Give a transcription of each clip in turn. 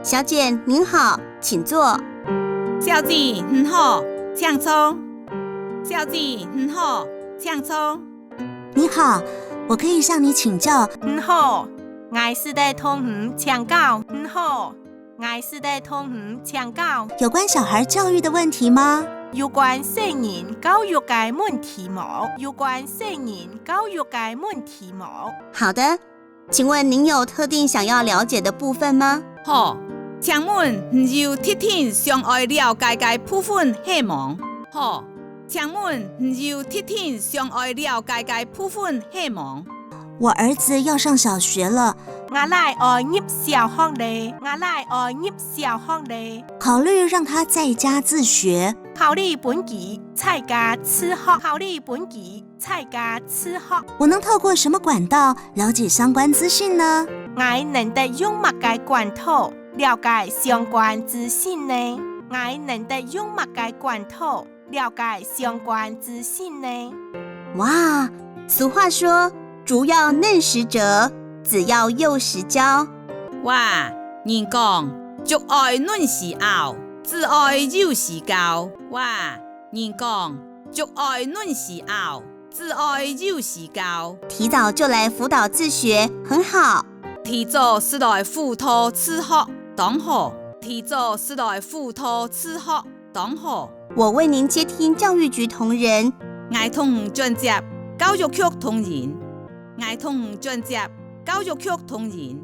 小姐您好，请坐。小姐很好，请坐。小姐很好，请坐。你好，我可以向你请教。很好，我是在同请教。很好，我是在同请教。有关小孩教育的问题吗？有关成人教育的问题冇？有关成人教育的问题冇？好的，请问您有特定想要了解的部分吗？好，请问有特定想要了解的部分是冇？好，请问有特定想要了解的部分是冇？我儿子要上小学了，我来入小學嘞，我來入小學嘞。考慮讓他在家自學。考慮本期在家自學，考慮本期在家自學。我能透過什麼管道了解相關資訊呢？我能得用乜嘅管道了解相關資訊呢？我能得用乜嘅管道了解相關資訊呢？哇，俗話說，竹要嫩時折，子要幼時教。哇，人講竹愛嫩時熬，子愛幼時教。哇，人講竹愛嫩時熬，子愛幼時教。提早就來輔導自學，很好。提早是來輔導自學，當好。提早是來輔導自學，當好。我為您接聽教育局同仁。我同專接教育局同仁。我同專接教育局同仁。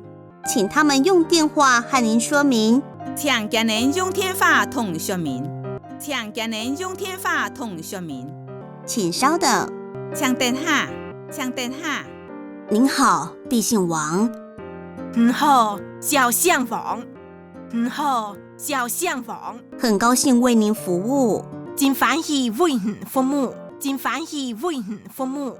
請他們用電話和您說明。請今年用電話同說明。請今年用電話同說明。請稍等。請等下，請等下。您好，敝姓王。你好，小姓王。你好，小姓王。很高興為您服務。真歡喜為您服務，真歡喜為您服務。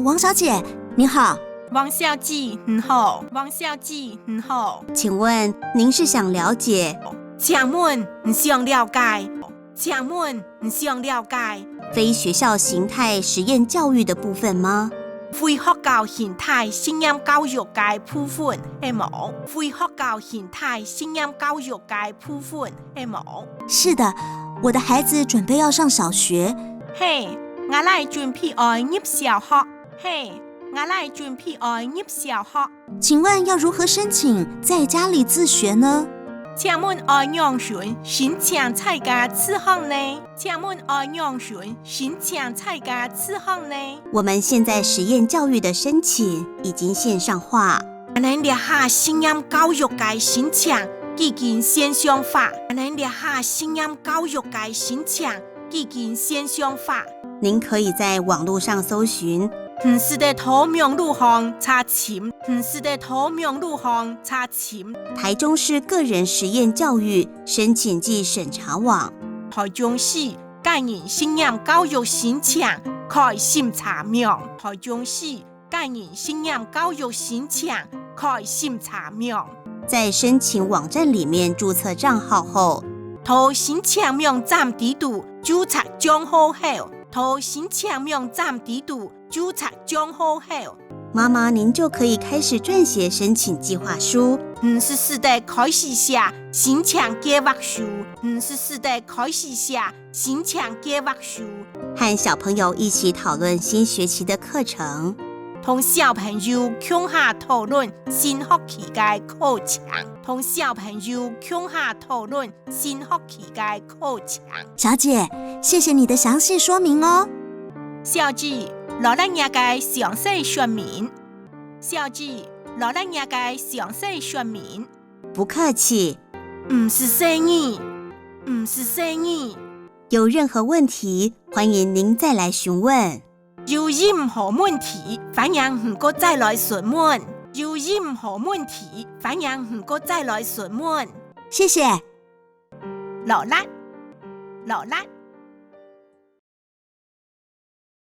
王小姐，你好。王小姐，你好。王小姐，你好。請問您是想了解？請問你想了解？請問你想了解？非學校形態實驗教育的部分嗎？非學校形態實驗教育嘅部分係冇。非學校形態實驗教育嘅部分係冇。是的，我的孩子準備要上小學。嘿，我來準備要入小學。嘿，我來準備要入小學。請問要如何申請在家裡自學呢？請問要讓誰申請在家自學呢？請問要讓誰申請在家自學呢？我們現在實驗教育的申請已經線上化。咱列下實驗教育嘅申請已經線上化。咱列下實驗教育嘅申請已經線上化。您可以在網絡上搜尋。是在桃苗路上查詢，是在桃苗路上查詢。台中市個人實驗教育申請暨審查網。台中市個人實驗教育申請開審查網。台中市個人實驗教育申請開審查網。在申請網站裡面註冊賬號後，到申請網站地圖註冊賬號後，到申請網站地圖註冊賬號後，媽媽您就可以開始撰寫申請計劃書。是的開始寫申請計劃書。是的開始寫申請計劃書。和小朋友一起討論新學期的課程。同小朋友共下討論新學期的課程。同小朋友共下討論新學期的課程。小姐，謝謝你的詳細說明哦。小姐，攞嚟一個詳細說明。小姐，攞嚟一個詳細說明。不客氣。是生意，是生意。有任何問題，歡迎您再來詢問。有任何問題，歡迎唔該再來詢問。有任何問題，歡迎唔該再來詢問。謝謝。老辣，老辣。